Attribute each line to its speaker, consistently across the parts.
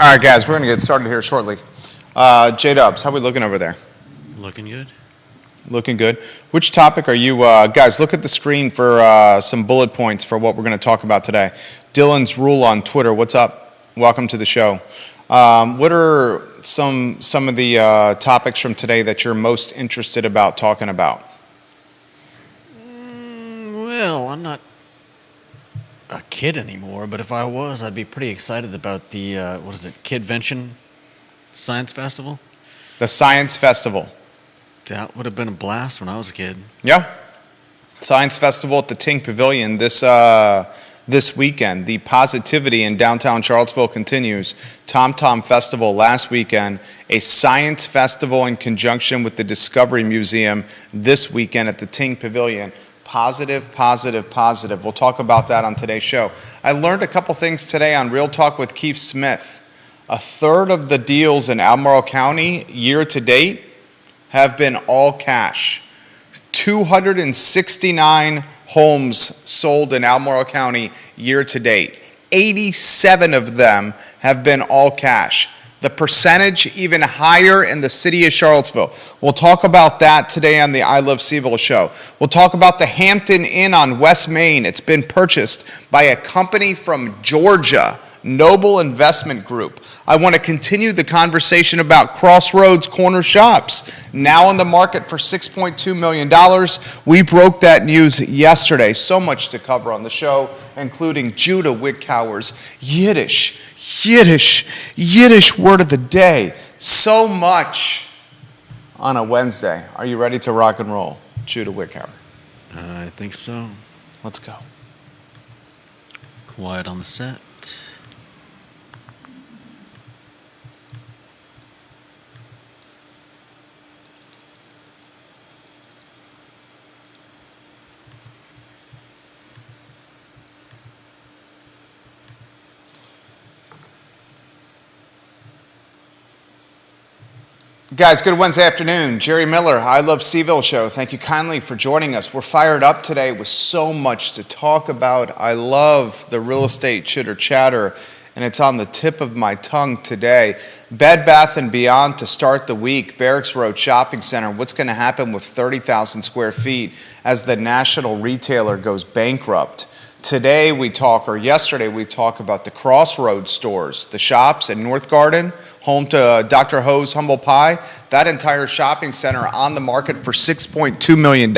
Speaker 1: All right, guys, we're going to get started here shortly. J-Dubs, how we looking over there?
Speaker 2: Looking good.
Speaker 1: Looking good. Which topic are you, guys, look at the screen for some bullet points for what we're going to talk about today. Dylan's Rule on Twitter, what's up? Welcome to the show. What are some of the topics from today that you're most interested about talking about?
Speaker 2: Well, I'm not a kid anymore, but if I was, I'd be pretty excited about the, Kidvention Science Festival.
Speaker 1: The Science Festival.
Speaker 2: That would have been a blast when I was a kid.
Speaker 1: Yeah. Science Festival at the Tink Pavilion this weekend. The positivity in downtown Charlottesville continues. Tom Tom Festival last weekend. A science festival in conjunction with the Discovery Museum this weekend at the Tink Pavilion. Positive, positive, positive. We'll talk about that on today's show. I learned a couple things today on Real Talk with Keith Smith. A third of the deals in Albemarle County year to date have been all cash. 269 homes sold in Albemarle County year to date. 87 of them have been all cash. The percentage even higher in the city of Charlottesville. We'll talk about that today on the I Love CVille show. We'll talk about the Hampton Inn on West Main. It's been purchased by a company from Georgia, Noble Investment Group. I want to continue the conversation about Crossroads Corner Shops, now on the market for $6.2 million. We broke that news yesterday. So much to cover on the show, including Judah Wickhauer's Yiddish word of the day. So much on a Wednesday. Are you ready to rock and roll, Judah Wickhauer?
Speaker 2: I think so.
Speaker 1: Let's go.
Speaker 2: Quiet on the set.
Speaker 1: Guys, good Wednesday afternoon. Jerry Miller, I Love CVille show. Thank you kindly for joining us. We're fired up today with so much to talk about. I love the real estate chitter chatter, and it's on the tip of my tongue today. Bed Bath & Beyond to start the week. Barracks Road Shopping Center. What's going to happen with 30,000 square feet as the national retailer goes bankrupt? Today we talk, or yesterday we talk about the Crossroads stores, the shops in North Garden, home to Dr. Ho's Humble Pie. That entire shopping center on the market for $6.2 million.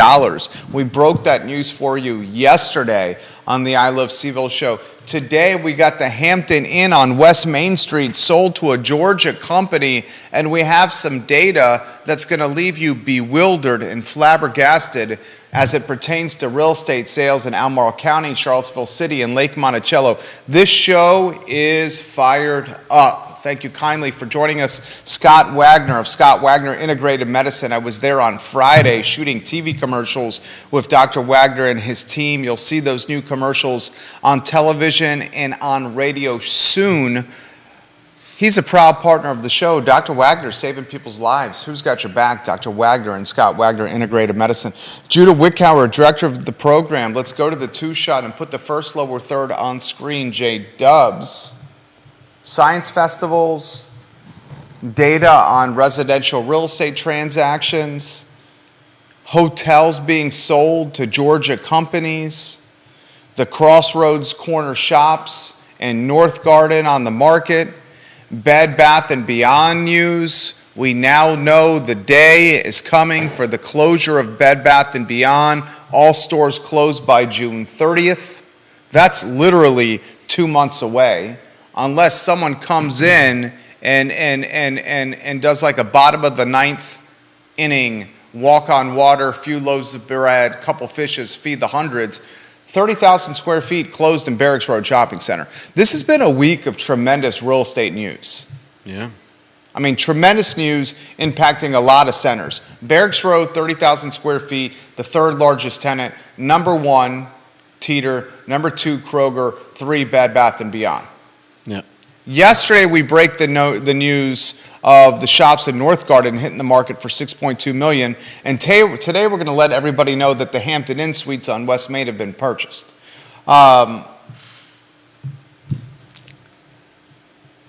Speaker 1: We broke that news for you yesterday on the I Love CVille show. Today we got the Hampton Inn on West Main Street sold to a Georgia company, and we have some data that's going to leave you bewildered and flabbergasted as it pertains to real estate sales in Albemarle County, Charlottesville City, and Lake Monticello. This show is fired up. Thank you kindly for joining us. Scott Wagner of Scott Wagner Integrated Medicine. I was there on Friday shooting TV commercials with Dr. Wagner and his team. You'll see those new commercials on television and on radio soon. He's a proud partner of the show. Dr. Wagner, saving people's lives. Who's got your back? Dr. Wagner and Scott Wagner Integrated Medicine. Judah Wickhauer, director of the program. Let's go to the two-shot and put the first, lower third on screen. J-Dubs. Science festivals, data on residential real estate transactions, hotels being sold to Georgia companies, the Crossroads Corner Shops and North Garden on the market, Bed Bath & Beyond news. We now know the day is coming for the closure of Bed Bath & Beyond. All stores closed by June 30th. That's literally 2 months away. Unless someone comes in and does like a bottom of the ninth inning, walk on water, few loaves of bread, couple fishes, feed the hundreds. 30,000 square feet closed in Barracks Road Shopping Center. This has been a week of tremendous real estate news.
Speaker 2: Yeah.
Speaker 1: I mean, tremendous news impacting a lot of centers. Barracks Road, 30,000 square feet, the third largest tenant. Number one, Teeter. Number two, Kroger. Three, Bed Bath & Beyond.
Speaker 2: Yeah.
Speaker 1: Yesterday, we break the news of the shops in North Garden hitting the market for $6.2 million. And today, we're going to let everybody know that the Hampton Inn suites on West Main have been purchased.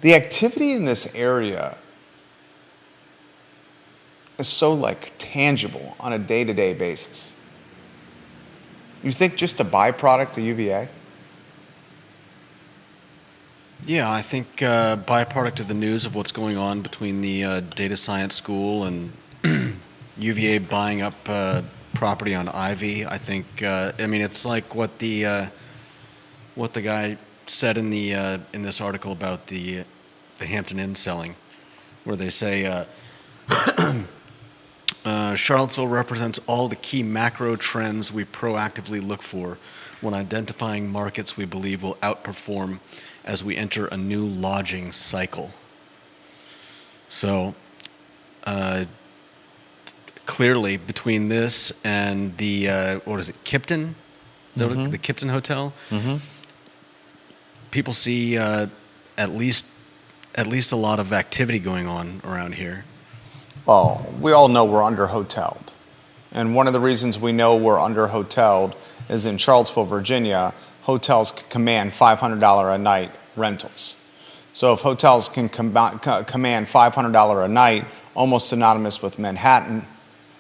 Speaker 1: The activity in this area is so like tangible on a day-to-day basis. You think just a byproduct of UVA?
Speaker 2: Yeah, I think byproduct of the news of what's going on between the data science school and UVA buying up property on Ivy. I think I mean it's like what the guy said in this article about the Hampton Inn selling, where they say Charlottesville represents all the key macro trends we proactively look for when identifying markets we believe will outperform as we enter a new lodging cycle. So, clearly, between this and the what is it, Kipton? Is that what the Kipton Hotel?
Speaker 1: Mm-hmm.
Speaker 2: People see at least a lot of activity going on around here.
Speaker 1: Well, we all know we're under-hoteled. And one of the reasons we know we're under-hoteled is in Charlottesville, Virginia, hotels can command $500 a night rentals. So if hotels can command $500 a night, almost synonymous with Manhattan,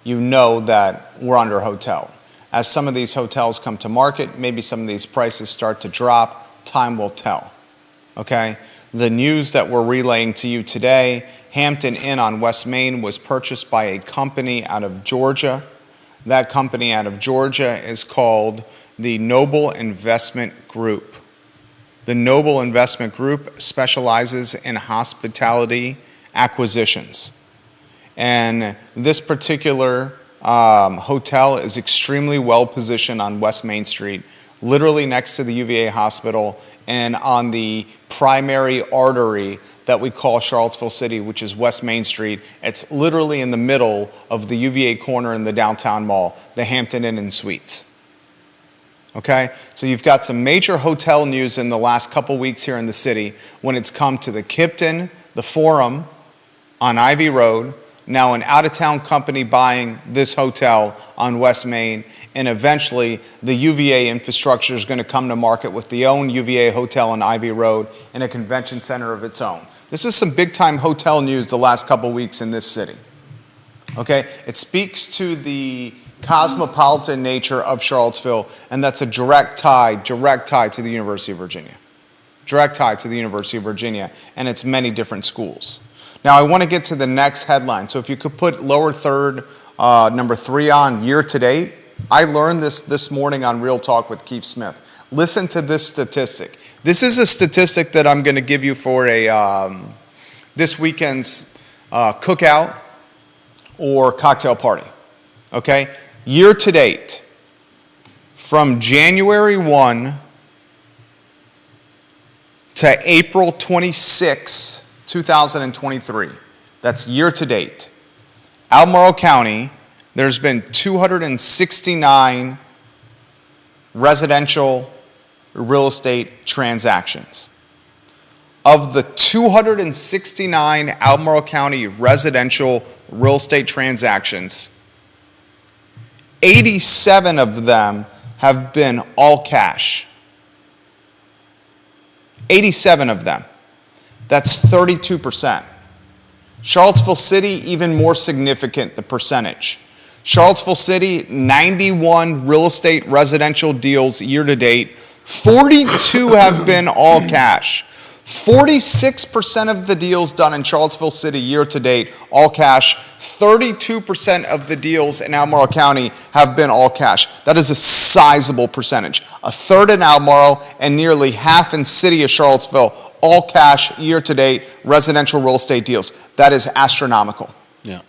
Speaker 1: you know that we're under-hoteled. As some of these hotels come to market, maybe some of these prices start to drop, time will tell. Okay? The news that we're relaying to you today, Hampton Inn on West Main was purchased by a company out of Georgia. That company out of Georgia is called the Noble Investment Group. The Noble Investment Group specializes in hospitality acquisitions. And this particular hotel is extremely well positioned on West Main Street, literally next to the UVA hospital and on the primary artery that we call Charlottesville City, which is West Main Street. It's literally in the middle of the UVA corner in the downtown mall, the Hampton Inn and Suites. Okay, so you've got some major hotel news in the last couple weeks here in the city when it's come to the Kipton, the Forum on Ivy Road, now an out-of-town company buying this hotel on West Main, and eventually the UVA infrastructure is going to come to market with the own UVA hotel on Ivy Road and a convention center of its own. This is some big-time hotel news the last couple weeks in this city. Okay, it speaks to the cosmopolitan nature of Charlottesville, and that's a direct tie to the University of Virginia. Direct tie to the University of Virginia and its many different schools. Now, I want to get to the next headline. So if you could put lower third, number 3 on year to date. I learned this morning on Real Talk with Keith Smith. Listen to this statistic. This is a statistic that I'm going to give you for this weekend's cookout or cocktail party. Okay? Year to date, from January 1 to April 26, 2023. That's year to date. Albemarle County, there's been 269 residential real estate transactions. Of the 269 Albemarle County residential real estate transactions, 87 of them have been all cash. 87 of them. That's 32%. Charlottesville City, even more significant, the percentage. Charlottesville City, 91 real estate residential deals year to date. 42 have been all cash. 46% of the deals done in Charlottesville City year to date, all cash. 32% of the deals in Albemarle County have been all cash. That is a sizable percentage. A third in Albemarle and nearly half in City of Charlottesville, all cash year to date residential real estate deals. That is astronomical.
Speaker 2: Yeah.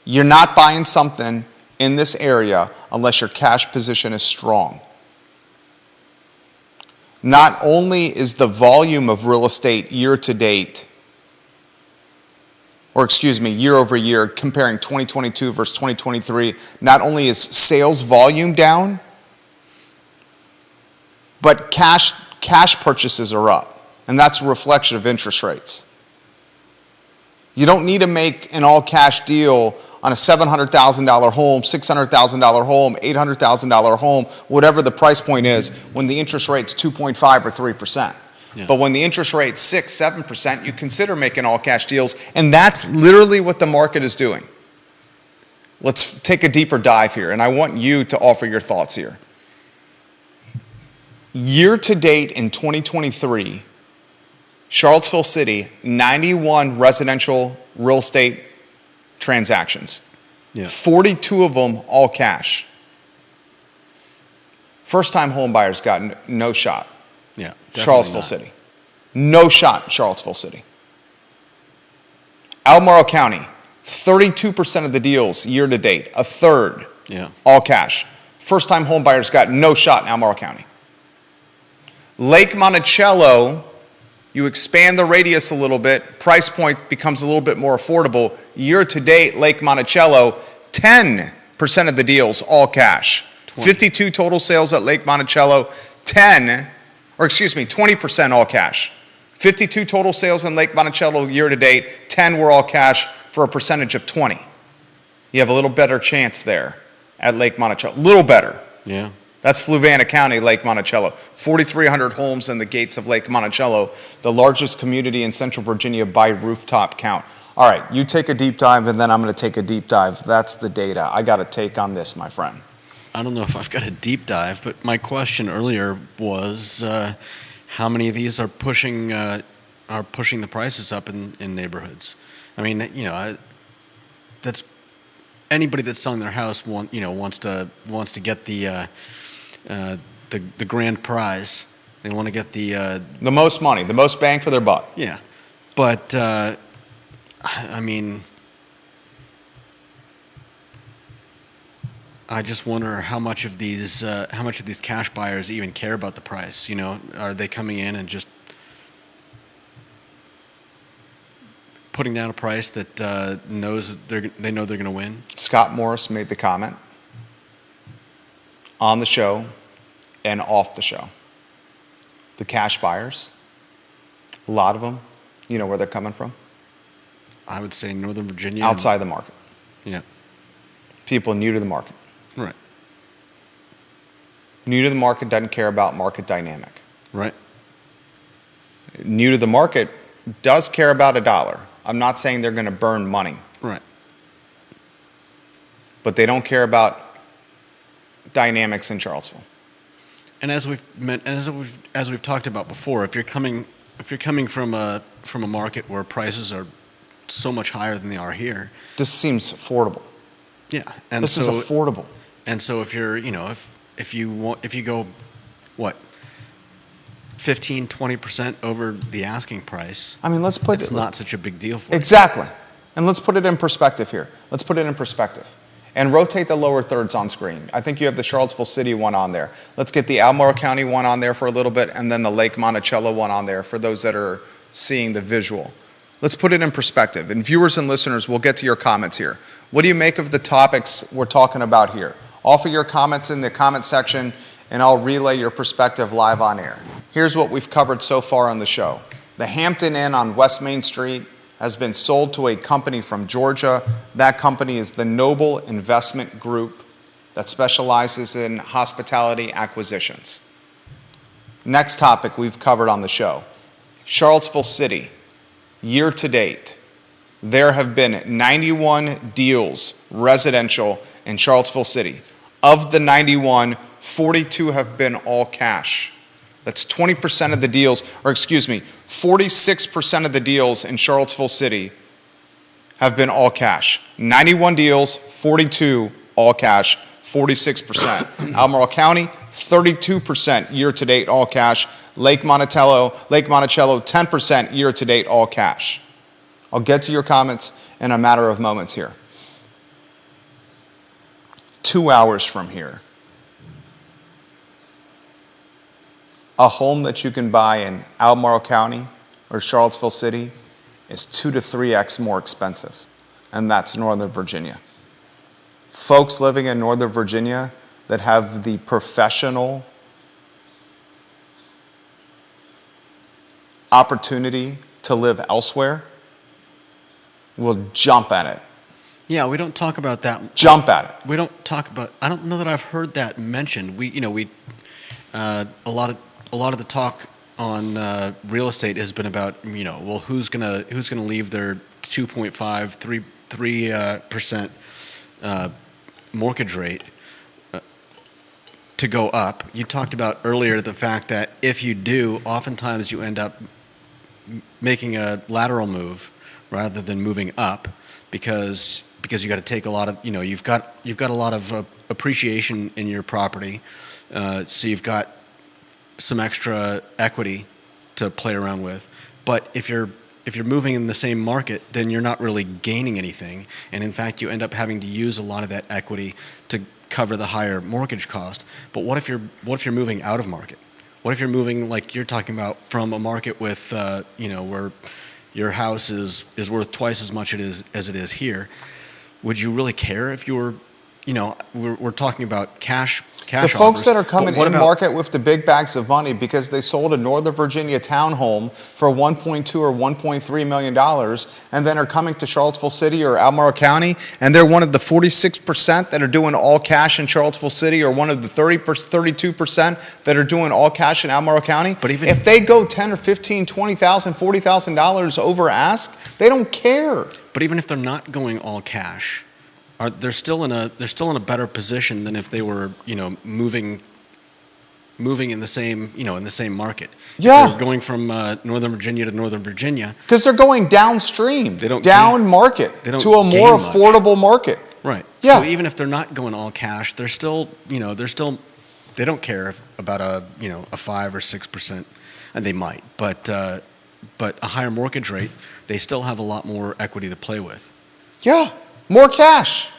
Speaker 1: You're not buying something in this area unless your cash position is strong. Not only is the volume of real estate year to date, or excuse me, year over year, comparing 2022 versus 2023, not only is sales volume down, but cash purchases are up. And that's a reflection of interest rates. You don't need to make an all-cash deal on a $700,000 home, $600,000 home, $800,000 home, whatever the price point is, when the interest rate's 2.5 or 3%.
Speaker 2: Yeah.
Speaker 1: But when the interest rate's 6, 7%, you consider making all cash deals. And that's literally what the market is doing. Let's take a deeper dive here. And I want you to offer your thoughts here. Year to date in 2023, Charlottesville City, 91 residential real estate transactions.
Speaker 2: Yeah.
Speaker 1: 42 of them all cash. First-time home buyers got no shot.
Speaker 2: Yeah.
Speaker 1: Charlottesville
Speaker 2: not.
Speaker 1: City. No shot in Charlottesville City. Albemarle County, 32% of the deals year to date, a third,
Speaker 2: Yeah.
Speaker 1: all cash. First-time home buyers got no shot in Albemarle County. Lake Monticello, you expand the radius a little bit, price point becomes a little bit more affordable. Year to date, Lake Monticello, 10% of the deals, all cash. 52 total sales at Lake Monticello, 20% all cash. 52 total sales in Lake Monticello year to date, 10 were all cash for a percentage of 20. You have a little better chance there at Lake Monticello. Little better.
Speaker 2: Yeah.
Speaker 1: That's Fluvanna County, Lake Monticello. 4,300 homes in the gates of Lake Monticello, the largest community in Central Virginia by rooftop count. All right, you take a deep dive, and then I'm going to take a deep dive. That's the data. I got a take on this, my friend.
Speaker 2: I don't know if I've got a deep dive, but my question earlier was how many of these are pushing the prices up in neighborhoods? I mean, that's anybody that's selling their house wants to get the grand prize. They want to get the
Speaker 1: most money, the most bang for their buck.
Speaker 2: Yeah, but I mean, I just wonder how much of these cash buyers even care about the price. Are they coming in and just putting down a price that they know they're going to win?
Speaker 1: Scott Morris made the comment on the show and off the show. The cash buyers, a lot of them, you know where they're coming from?
Speaker 2: I would say Northern Virginia.
Speaker 1: Outside the market.
Speaker 2: Yeah.
Speaker 1: People new to the market.
Speaker 2: Right.
Speaker 1: New to the market doesn't care about market dynamic.
Speaker 2: Right.
Speaker 1: New to the market does care about a dollar. I'm not saying they're going to burn money.
Speaker 2: Right.
Speaker 1: But they don't care about dynamics in Charlottesville.
Speaker 2: And as we've talked about before, if you're coming from a market where prices are so much higher than they are here,
Speaker 1: this seems affordable.
Speaker 2: Yeah, and
Speaker 1: this is affordable.
Speaker 2: And so if you're, if you go, what, 15-20% over the asking price,
Speaker 1: I mean,
Speaker 2: it's not such a big deal for you.
Speaker 1: Exactly. And let's put it in perspective here. Let's put it in perspective. And rotate the lower thirds on screen. I think you have the Charlottesville City one on there. Let's get the Albemarle County one on there for a little bit, and then the Lake Monticello one on there for those that are seeing the visual. Let's put it in perspective. And viewers and listeners, we'll get to your comments here. What do you make of the topics we're talking about here? Offer your comments in the comment section, and I'll relay your perspective live on air. Here's what we've covered so far on the show. The Hampton Inn on West Main Street has been sold to a company from Georgia. That company is the Noble Investment Group that specializes in hospitality acquisitions. Next topic we've covered on the show. Charlottesville City, year to date, there have been 91 deals residential in Charlottesville City. Of the 91, 42 have been all cash. That's 20% of the deals, 46% of the deals in Charlottesville City have been all cash. 91 deals, 42 all cash, 46%. Albemarle County, 32% year-to-date all cash. Lake Monticello, 10% year-to-date all cash. I'll get to your comments in a matter of moments here. 2 hours from here, a home that you can buy in Albemarle County or Charlottesville City is 2 to 3x more expensive, and that's Northern Virginia. Folks living in Northern Virginia that have the professional opportunity to live elsewhere will jump at it.
Speaker 2: Yeah, we don't talk about that.
Speaker 1: Jump at it.
Speaker 2: We don't talk about. I don't know that I've heard that mentioned. A lot of the talk real estate has been about, well, who's gonna leave their 2.5, 3% mortgage rate to go up. You talked about earlier the fact that if you do, oftentimes you end up making a lateral move rather than moving up because you got to take a lot of, you've got a lot of appreciation in your property, so you've got some extra equity to play around with. But if you're moving in the same market, then you're not really gaining anything, and in fact you end up having to use a lot of that equity to cover the higher mortgage cost. But what if you're moving out of market? What if you're moving, like you're talking about, from a market with where your house is worth twice as much as it is here? Would you really care if you were, we're talking about cash
Speaker 1: The folks
Speaker 2: offers,
Speaker 1: that are coming
Speaker 2: but
Speaker 1: in market with the big bags of money because they sold a Northern Virginia townhome for $1.2 or $1.3 million and then are coming to Charlottesville City or Albemarle County, and they're one of the 46% that are doing all cash in Charlottesville City, or one of the 32% that are doing all cash in Albemarle County.
Speaker 2: But even
Speaker 1: if they go $10,000 or $15,000, $20,000, $40,000 over ask, they don't care.
Speaker 2: But even if they're not going all cash, they're still in a better position than if they were, moving in the same market.
Speaker 1: Yeah.
Speaker 2: If they're going from Northern Virginia to Northern Virginia.
Speaker 1: Because they're going downstream,
Speaker 2: They don't
Speaker 1: down market,
Speaker 2: they don't
Speaker 1: to a more
Speaker 2: gain much.
Speaker 1: affordable market.
Speaker 2: Right.
Speaker 1: Yeah.
Speaker 2: So even if they're not going all cash, they don't care about a 5 or 6%, and they might, but a higher mortgage rate, they still have a lot more equity to play with.
Speaker 1: Yeah, more cash.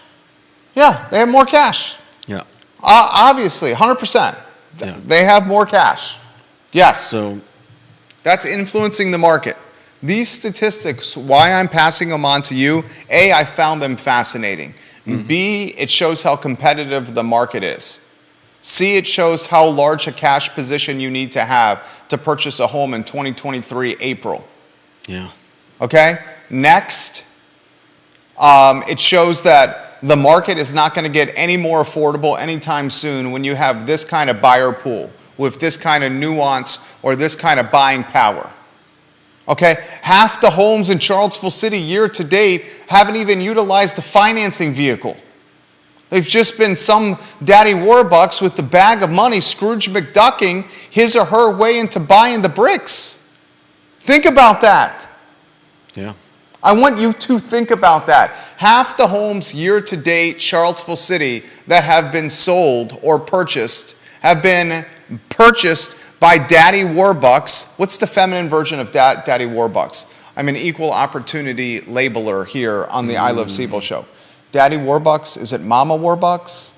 Speaker 1: Yeah, they have more cash.
Speaker 2: Yeah.
Speaker 1: Obviously, 100%.
Speaker 2: Yeah.
Speaker 1: They have more cash. Yes.
Speaker 2: So
Speaker 1: That's influencing the market. These statistics, why I'm passing them on to you, A, I found them fascinating. Mm-hmm. B, it shows how competitive the market is. C, it shows how large a cash position you need to have to purchase a home in 2023 April.
Speaker 2: Yeah.
Speaker 1: Okay? Next, it shows that the market is not going to get any more affordable anytime soon when you have this kind of buyer pool with this kind of nuance or this kind of buying power. Okay? Half the homes in Charlottesville City year to date haven't even utilized a financing vehicle. They've just been some daddy Warbucks with the bag of money Scrooge McDucking his or her way into buying the bricks. Think about that.
Speaker 2: Yeah.
Speaker 1: I want you to think about that. Half the homes year to date, Charlottesville City, that have been sold or purchased have been purchased by daddy Warbucks. What's the feminine version of daddy Warbucks? I'm an equal opportunity labeler here on the I Love Seville show. Daddy Warbucks, is it Mama Warbucks?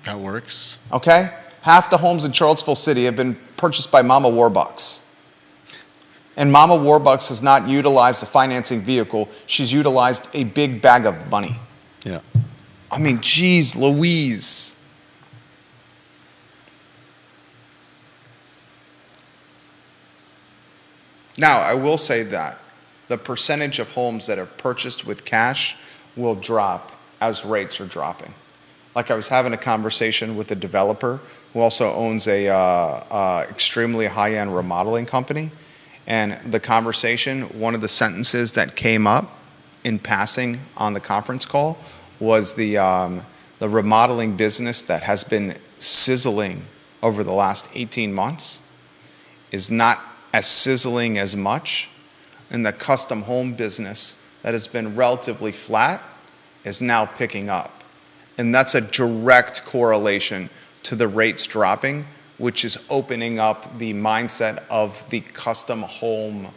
Speaker 2: That works.
Speaker 1: Okay? Half the homes in Charlottesville City have been purchased by Mama Warbucks. And Mama Warbucks has not utilized a financing vehicle. She's utilized a big bag of money.
Speaker 2: Yeah.
Speaker 1: I mean, geez, Louise. Now, I will say that the percentage of homes that have purchased with cash will drop as rates are dropping. Like, I was having a conversation with a developer who also owns a extremely high-end remodeling company. And the conversation, one of the sentences that came up in passing on the conference call was the remodeling business that has been sizzling over the last 18 months is not as sizzling as much, and the custom home business that has been relatively flat is now picking up. And that's a direct correlation to the rates dropping, which is opening up the mindset of the custom home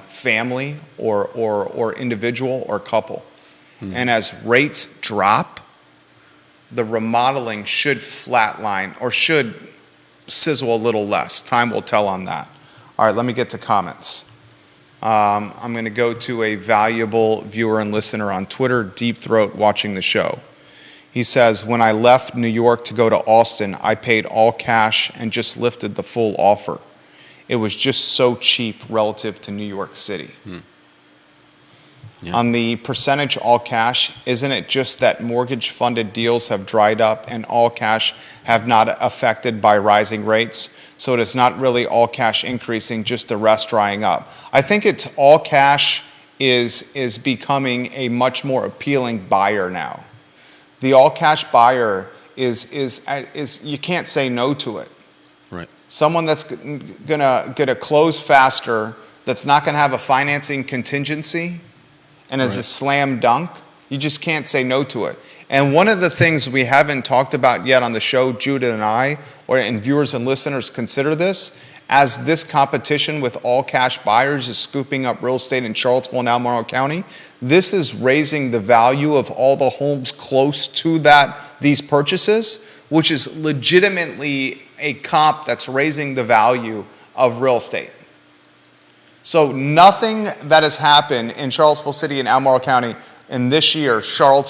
Speaker 1: family or individual or couple. Mm-hmm. And as rates drop, the remodeling should flatline or should sizzle a little less. Time will tell on that. All right, let me get to comments. I'm going to go to a valuable viewer and listener on Twitter, Deep Throat, watching the show. He says, when I left New York to go to Austin, I paid all cash and just lifted the full offer. It was just so cheap relative to New York City.
Speaker 2: Yeah.
Speaker 1: On the percentage all cash, isn't it just that mortgage funded deals have dried up and all cash have not affected by rising rates? So it is not really all cash increasing, just the rest drying up. I think it's all cash is becoming a much more appealing buyer now. The all cash buyer is you can't say no to it.
Speaker 2: Right.
Speaker 1: Someone that's gonna close faster, that's not gonna have a financing contingency, and is a slam dunk, you just can't say no to it. And one of the things we haven't talked about yet on the show, Judith and I, and viewers and listeners consider this, as this competition with all cash buyers is scooping up real estate in Charlottesville and Albemarle County, this is raising the value of all the homes close to these purchases, which is legitimately a comp that's raising the value of real estate. So nothing that has happened in Charlottesville City and Albemarle County in this year,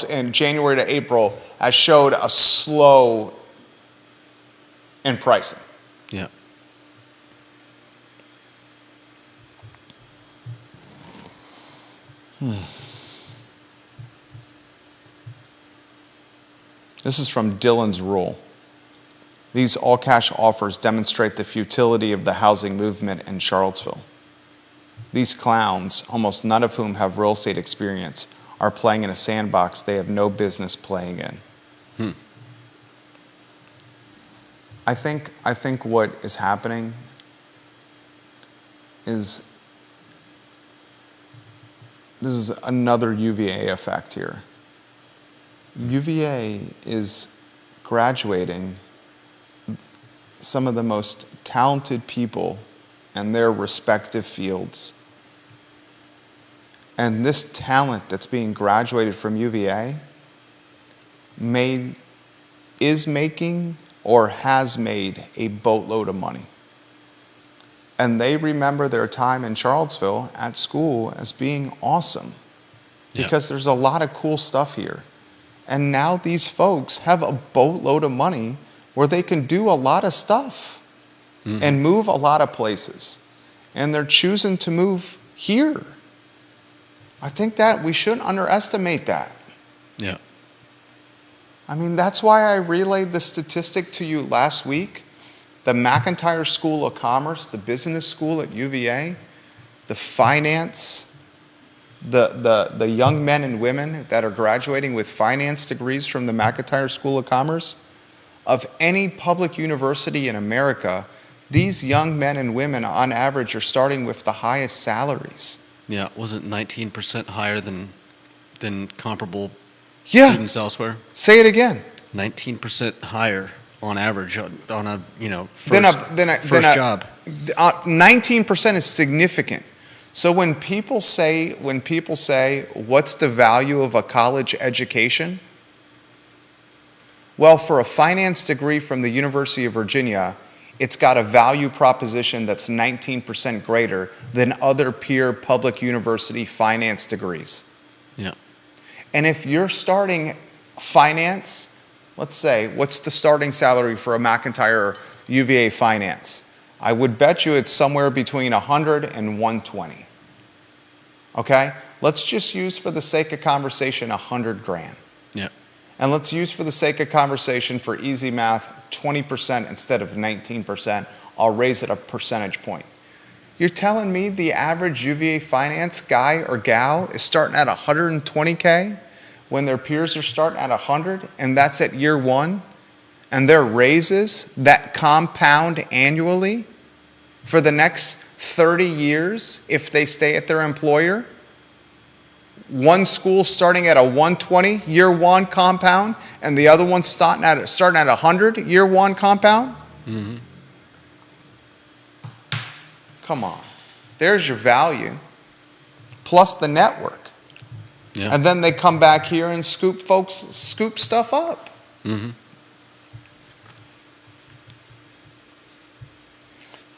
Speaker 1: in January to April, has showed a slow in pricing.
Speaker 2: Yeah.
Speaker 1: This is from Dillon's Rule. These all-cash offers demonstrate the futility of the housing movement in Charlottesville. These clowns, almost none of whom have real estate experience, are playing in a sandbox they have no business playing in. I think what is happening is this is another UVA effect here. UVA is graduating some of the most talented people in their respective fields. And this talent that's being graduated from UVA is making or has made a boatload of money. And they remember their time in Charlottesville at school as being awesome because there's a lot of cool stuff here. And now these folks have a boatload of money where they can do a lot of stuff and move a lot of places. And they're choosing to move here. I think that we shouldn't underestimate that.
Speaker 2: Yeah.
Speaker 1: I mean, that's why I relayed the statistic to you last week. The McIntyre School of Commerce, the business school at UVA, the finance, the young men and women that are graduating with finance degrees from the McIntyre School of Commerce, of any public university in America, these young men and women on average are starting with the highest salaries.
Speaker 2: Yeah, wasn't 19% higher than comparable
Speaker 1: Yeah.
Speaker 2: students elsewhere?
Speaker 1: Say it again.
Speaker 2: 19% higher on average on a first job.
Speaker 1: 19% is significant. So when people say, what's the value of a college education? Well, for a finance degree from the University of Virginia, it's got a value proposition that's 19% greater than other peer public university finance degrees.
Speaker 2: Yeah.
Speaker 1: And if you're starting finance, let's say, what's the starting salary for a McIntyre UVA finance? I would bet you it's somewhere between 100 and 120. Okay? Let's just use for the sake of conversation 100 grand.
Speaker 2: Yeah.
Speaker 1: And let's use for the sake of conversation, for easy math, 20% instead of 19%. I'll raise it a percentage point. You're telling me the average UVA finance guy or gal is starting at 120K when their peers are starting at 100, and that's at year one, and their raises that compound annually for the next 30 years if they stay at their employer? One school starting at a 120 year one compound, and the other one starting at 100 year one compound?
Speaker 2: Mm-hmm.
Speaker 1: Come on. There's your value. Plus the network.
Speaker 2: Yeah.
Speaker 1: And then they come back here and scoop stuff up.
Speaker 2: Mm-hmm.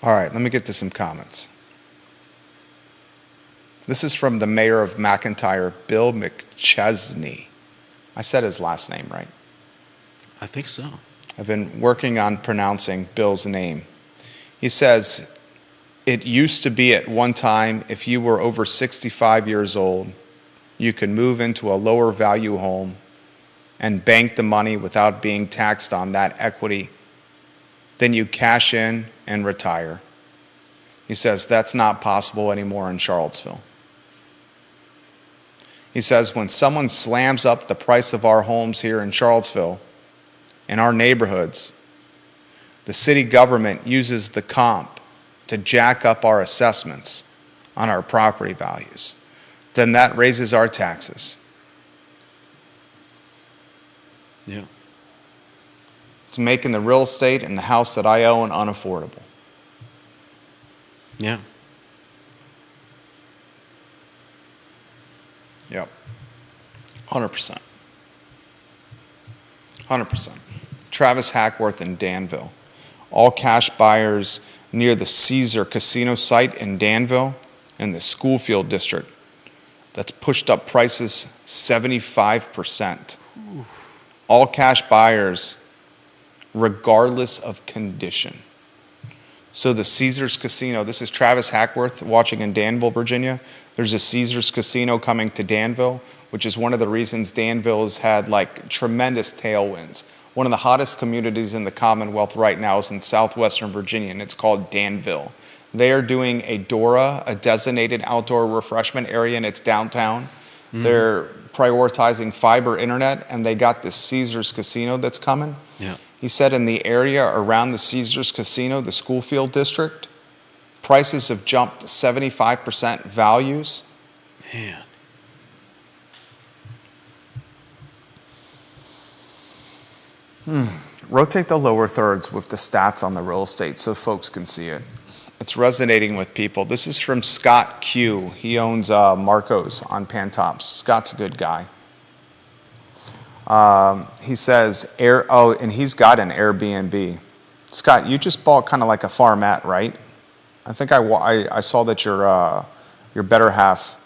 Speaker 1: All right, let me get to some comments. This is from the mayor of McIntyre, Bill McChesney. I said his last name right.
Speaker 2: I think so.
Speaker 1: I've been working on pronouncing Bill's name. He says, it used to be at one time, if you were over 65 years old, you can move into a lower value home and bank the money without being taxed on that equity. Then you cash in and retire. He says that's not possible anymore in Charlottesville. He says when someone slams up the price of our homes here in Charlottesville, in our neighborhoods, the city government uses the comp to jack up our assessments on our property values. Then that raises our taxes.
Speaker 2: Yeah.
Speaker 1: It's making the real estate and the house that I own unaffordable.
Speaker 2: Yeah.
Speaker 1: Yep. 100%. 100%. Travis Hackworth in Danville. All cash buyers near the Caesar Casino site in Danville and the Schoolfield District. That's pushed up prices 75%. Ooh. All cash buyers, regardless of condition. So the Caesars Casino, this is Travis Hackworth watching in Danville, Virginia. There's a Caesars Casino coming to Danville, which is one of the reasons Danville has had like tremendous tailwinds. One of the hottest communities in the Commonwealth right now is in southwestern Virginia, and it's called Danville. They are doing a DORA, a designated outdoor refreshment area, and it's downtown. Mm-hmm. They're prioritizing fiber internet, and they got this Caesars Casino that's coming.
Speaker 2: Yeah.
Speaker 1: He said in the area around the Caesars Casino, the Schoolfield District, prices have jumped 75% values.
Speaker 2: Man.
Speaker 1: Rotate the lower thirds with the stats on the real estate so folks can see it. It's resonating with people. This is from Scott Q. He owns Marco's on Pantops. Scott's a good guy. He says, and he's got an Airbnb. Scott, you just bought kind of like a farmette, right? I think I saw that your better half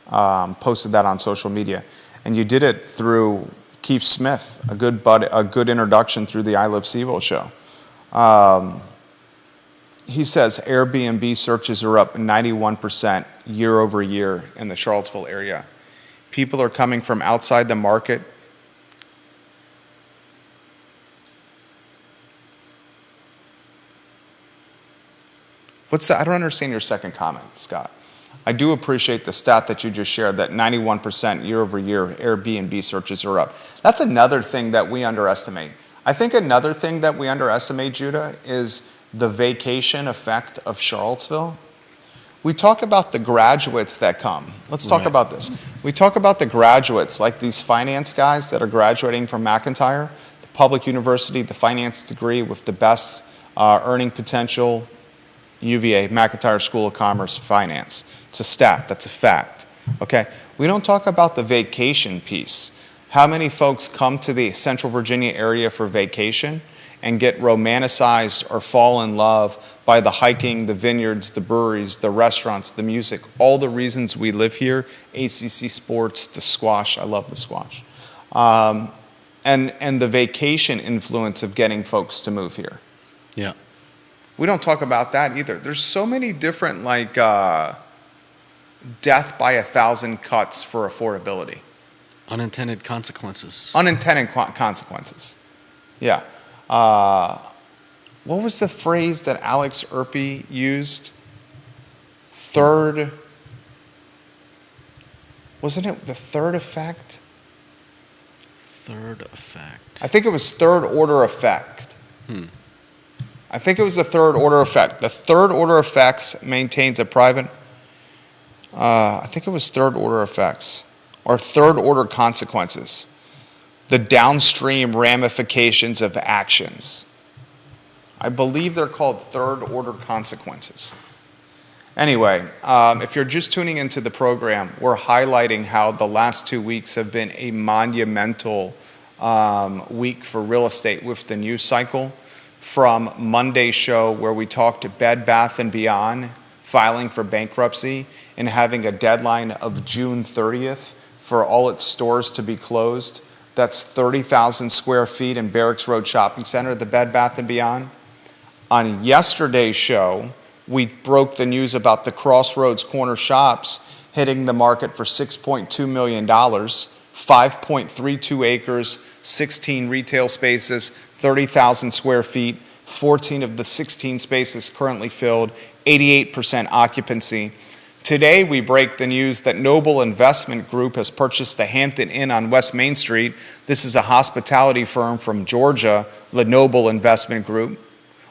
Speaker 1: posted that on social media, and you did it through Keith Smith, a good introduction through the I Live CVille show. He says Airbnb searches are up 91% year over year in the Charlottesville area. People are coming from outside the market. I don't understand your second comment, Scott. I do appreciate the stat that you just shared, that 91% year over year Airbnb searches are up. That's another thing that we underestimate. I think another thing that we underestimate, Judah, is the vacation effect of Charlottesville. We talk about the graduates that come. Let's talk about this. We talk about the graduates, like these finance guys that are graduating from McIntyre, the public university, the finance degree with the best earning potential, UVA, McIntyre School of Commerce, Finance. It's a stat. That's a fact. Okay? We don't talk about the vacation piece. How many folks come to the Central Virginia area for vacation and get romanticized or fall in love by the hiking, the vineyards, the breweries, the restaurants, the music, all the reasons we live here, ACC sports, the squash. I love the squash. And the vacation influence of getting folks to move here.
Speaker 2: Yeah.
Speaker 1: We don't talk about that either. There's so many different, like, death by 1,000 cuts for affordability.
Speaker 2: Unintended consequences.
Speaker 1: Unintended consequences. Yeah. What was the phrase that Alex Erpy used? Wasn't it the third effect?
Speaker 2: Third effect.
Speaker 1: I think it was third order effect. I think it was the third order effect. The third order effects maintains a private, I think it was third order effects, or third order consequences. The downstream ramifications of actions. I believe they're called third order consequences. Anyway, if you're just tuning into the program, we're highlighting how the last 2 weeks have been a monumental week for real estate with the news cycle. From Monday's show where we talked to Bed Bath & Beyond filing for bankruptcy and having a deadline of June 30th for all its stores to be closed. That's 30,000 square feet in Barracks Road Shopping Center, the Bed Bath & Beyond. On yesterday's show, we broke the news about the Crossroads Corner Shops hitting the market for $6.2 million, 5.32 acres, 16 retail spaces, 30,000 square feet, 14 of the 16 spaces currently filled, 88% occupancy. Today, we break the news that Noble Investment Group has purchased the Hampton Inn on West Main Street. This is a hospitality firm from Georgia, the Noble Investment Group.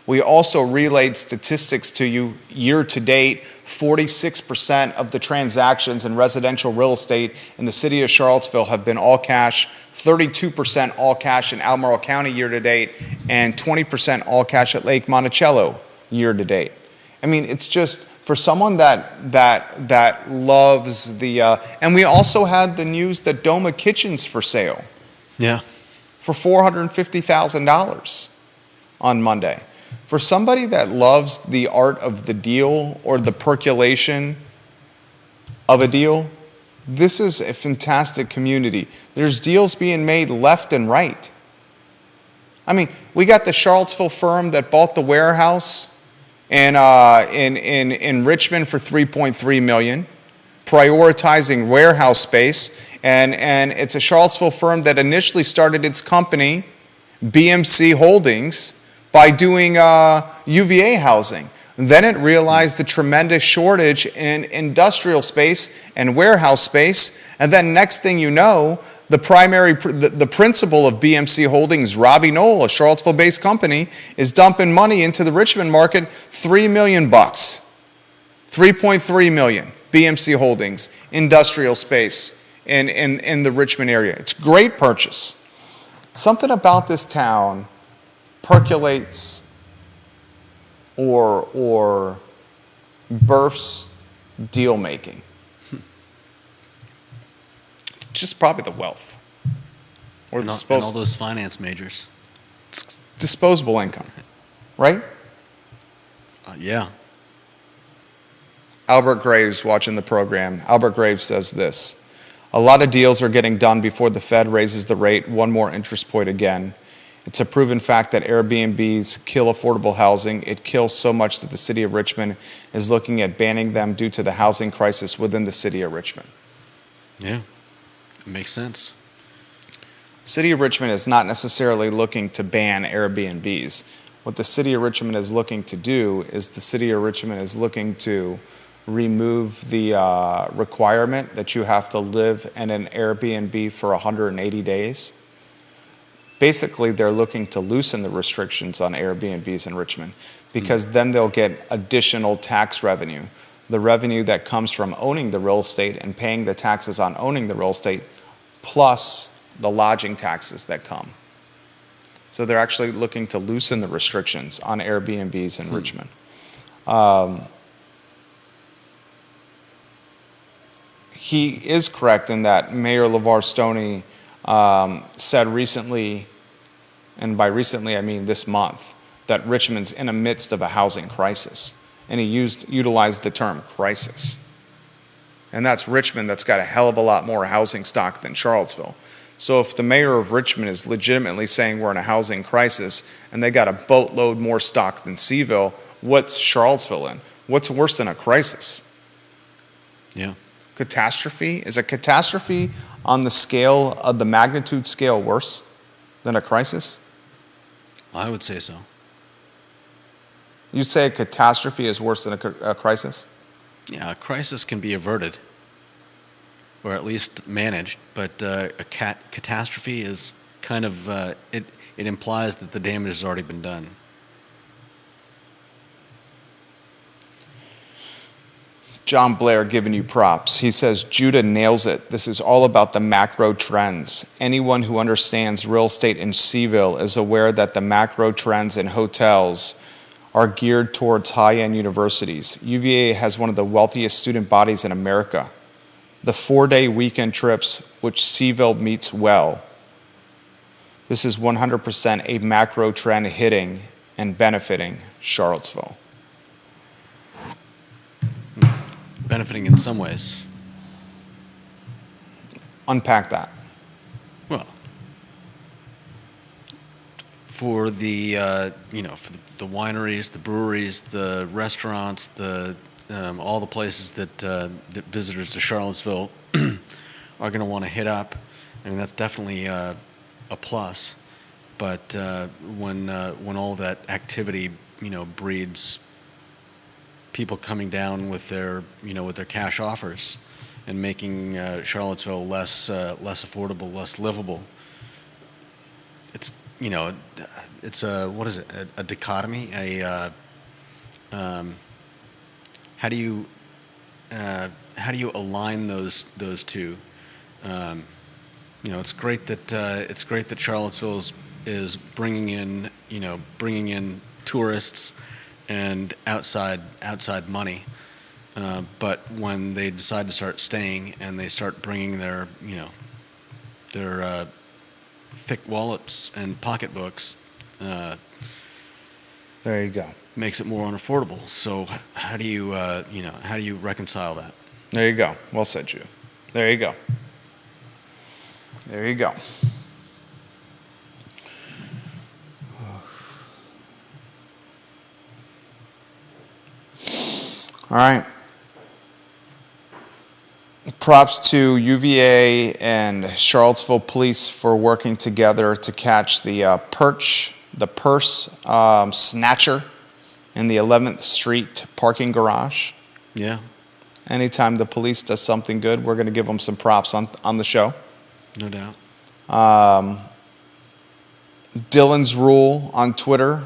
Speaker 1: We also relayed statistics to you year to date. 46% of the transactions in residential real estate in the city of Charlottesville have been all cash, 32% all cash in Albemarle County year to date, and 20% all cash at Lake Monticello year to date. I mean, it's just for someone that loves the, and we also had the news that Doma Kitchen's for sale.
Speaker 2: Yeah.
Speaker 1: For $450,000 on Monday. For somebody that loves the art of the deal or the percolation of a deal, this is a fantastic community. There's deals being made left and right. I mean, we got the Charlottesville firm that bought the warehouse in Richmond for $3.3 million, prioritizing warehouse space, and it's a Charlottesville firm that initially started its company, BMC Holdings, by doing UVA housing. Then it realized the tremendous shortage in industrial space and warehouse space. And then next thing you know, the principal of BMC Holdings, Robbie Knoll, a Charlottesville-based company, is dumping money into the Richmond market, $3 million, $3.3 million, BMC Holdings, industrial space in the Richmond area. It's a great purchase. Something about this town percolates or births deal making. Just probably the wealth. Or
Speaker 2: And all those finance majors.
Speaker 1: Disposable income, right?
Speaker 2: Yeah.
Speaker 1: Albert Graves watching the program. Albert Graves says this: a lot of deals are getting done before the Fed raises the rate one more interest point again. It's a proven fact that Airbnbs kill affordable housing. It kills so much that the city of Richmond is looking at banning them due to the housing crisis within the city of Richmond.
Speaker 2: Yeah, it makes sense.
Speaker 1: City of Richmond is not necessarily looking to ban Airbnbs. What the city of Richmond is looking to do is the city of Richmond is looking to remove the requirement that you have to live in an Airbnb for 180 days. Basically, they're looking to loosen the restrictions on Airbnbs in Richmond because then they'll get additional tax revenue. The revenue that comes from owning the real estate and paying the taxes on owning the real estate, plus the lodging taxes that come. So they're actually looking to loosen the restrictions on Airbnbs in Richmond. He is correct in that Mayor LeVar Stoney said recently, and by recently I mean this month, that Richmond's in the midst of a housing crisis. And he utilized the term crisis. And that's Richmond that's got a hell of a lot more housing stock than Charlottesville. So if the mayor of Richmond is legitimately saying we're in a housing crisis and they got a boatload more stock than Seaville, what's Charlottesville in? What's worse than a crisis?
Speaker 2: Yeah.
Speaker 1: Catastrophe? Is a catastrophe on the scale of the magnitude scale worse than a crisis?
Speaker 2: I would say so.
Speaker 1: You say a catastrophe is worse than a crisis?
Speaker 2: Yeah, a crisis can be averted, or at least managed, but a catastrophe is kind of, it implies that the damage has already been done.
Speaker 1: John Blair giving you props. He says, Judah nails it. This is all about the macro trends. Anyone who understands real estate in Seaville is aware that the macro trends in hotels are geared towards high-end universities. UVA has one of the wealthiest student bodies in America. The 4-day weekend trips, which Seaville meets well. This is 100% a macro trend hitting and benefiting Charlottesville.
Speaker 2: Benefiting in some ways.
Speaker 1: Unpack that.
Speaker 2: Well, for the for the wineries, the breweries, the restaurants, the all the places that visitors to Charlottesville are going to want to hit up. I mean, that's definitely a plus. But when all of that activity, breeds people coming down with their cash offers and making Charlottesville less affordable, less livable, it's a what is it? A dichotomy. How do you align those two? It's great that Charlottesville is bringing in tourists and outside money, but when they decide to start staying and they start bringing their thick wallets and pocketbooks,
Speaker 1: There you go.
Speaker 2: makes it more unaffordable. So how do you reconcile that?
Speaker 1: There you go. Well said, Drew. There you go. There you go. All right. Props to UVA and Charlottesville Police for working together to catch the purse snatcher in the 11th Street parking garage.
Speaker 2: Yeah,
Speaker 1: Anytime the police does something good, we're going to give them some props on the show.
Speaker 2: no doubt.
Speaker 1: Dylan's Rule on Twitter.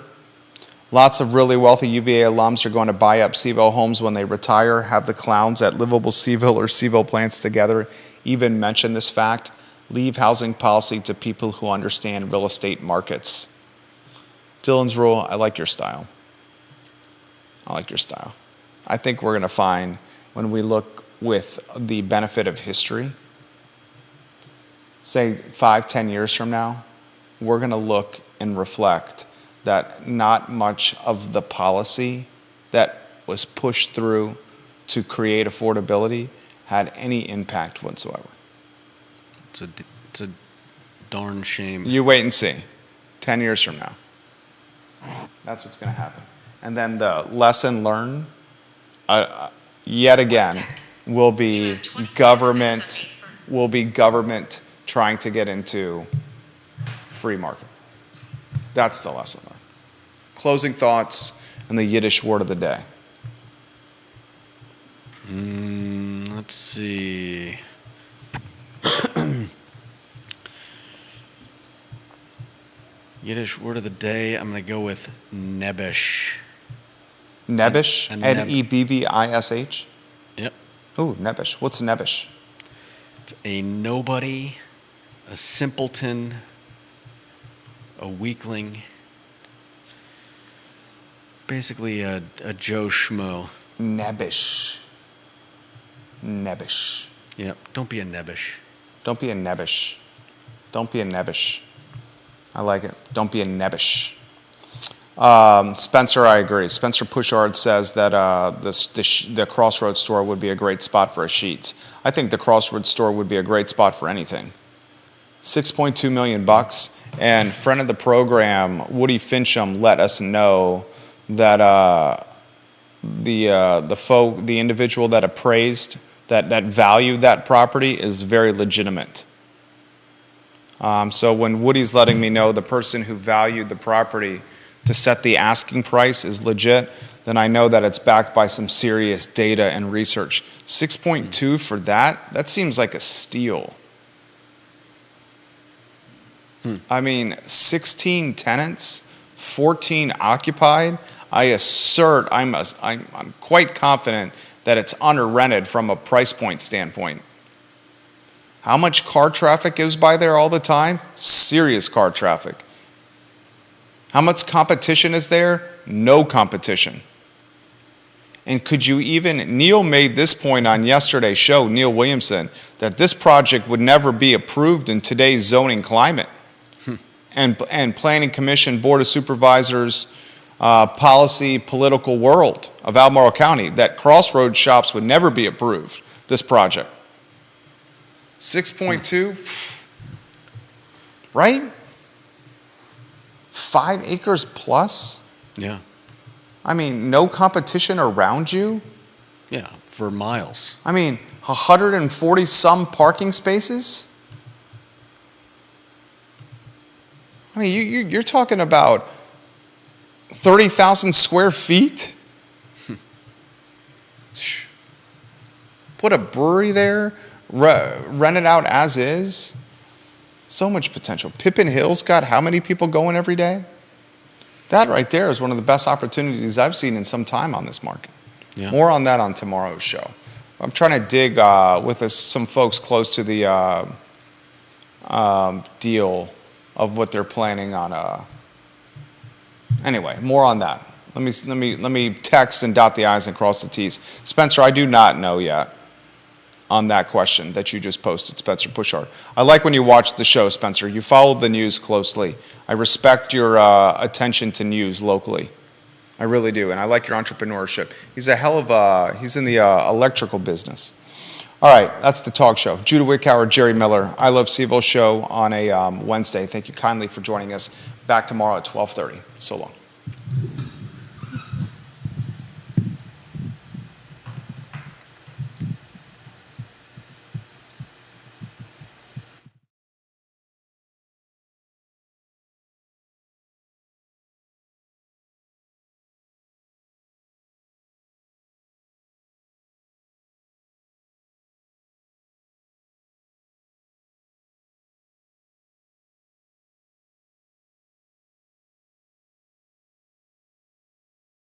Speaker 1: Lots of really wealthy UVA alums are going to buy up Seville homes when they retire, have the clowns at Livable Seville or Seville Plants together even mention this fact. Leave housing policy to people who understand real estate markets. Dylan's Rule, I like your style. I like your style. I think we're going to find, when we look with the benefit of history, say 5-10 years from now, we're going to look and reflect that not much of the policy that was pushed through to create affordability had any impact whatsoever.
Speaker 2: It's a darn shame.
Speaker 1: You wait and see. 10 years from now. That's what's going to happen. And then the lesson learned, yet again, will be government trying to get into free market. That's the lesson learned. Closing thoughts and the Yiddish word of the day.
Speaker 2: Let's see. Yiddish word of the day, I'm going to go with nebbish.
Speaker 1: Nebbish?
Speaker 2: And
Speaker 1: Nebbish?
Speaker 2: Yep.
Speaker 1: Ooh, nebbish. What's nebbish?
Speaker 2: It's a nobody, a simpleton, a weakling, basically a Joe Schmo.
Speaker 1: Nebbish. Nebbish.
Speaker 2: Yep, don't be a nebbish.
Speaker 1: Don't be a nebbish. Don't be a nebbish. I like it. Don't be a nebbish. Spencer, I agree. Spencer Pushard says that the Crossroads store would be a great spot for a Sheetz. I think the Crossroads store would be a great spot for anything. $6.2 million, and friend of the program, Woody Fincham, let us know that the individual that appraised, that valued that property is very legitimate. So when Woody's letting me know the person who valued the property to set the asking price is legit, then I know that it's backed by some serious data and research. 6.2 for that seems like a steal. I mean, 16 tenants, 14 occupied. I assert, I'm quite confident that it's under-rented from a price point standpoint. How much car traffic goes by there all the time? Serious car traffic. How much competition is there? No competition. And could you even, Neil made this point on yesterday's show, Neil Williamson, that this project would never be approved in today's zoning climate. And Planning Commission, Board of Supervisors, policy, political world of Albemarle County, that Crossroads shops would never be approved, this project. 6.2, right? 5 acres plus?
Speaker 2: Yeah.
Speaker 1: I mean, no competition around you?
Speaker 2: Yeah, for miles.
Speaker 1: I mean, 140 some parking spaces? I mean, you're talking about 30,000 square feet? Put a brewery there, rent it out as is. So much potential. Pippin Hill's got how many people going every day? That right there is one of the best opportunities I've seen in some time on this market.
Speaker 2: Yeah.
Speaker 1: More on that on tomorrow's show. I'm trying to dig with some folks close to the deal of what they're planning on. Anyway, more on that. Let me text and dot the I's and cross the T's. Spencer, I do not know yet on that question that you just posted, Spencer Pushar. I like when you watch the show, Spencer. You followed the news closely. I respect your attention to news locally. I really do, and I like your entrepreneurship. He's he's in the electrical business. All right, that's the talk show. Judah Wickhauer, Jerry Miller, I Love CVille show on a Wednesday. Thank you kindly for joining us. Back tomorrow at 12:30. So long.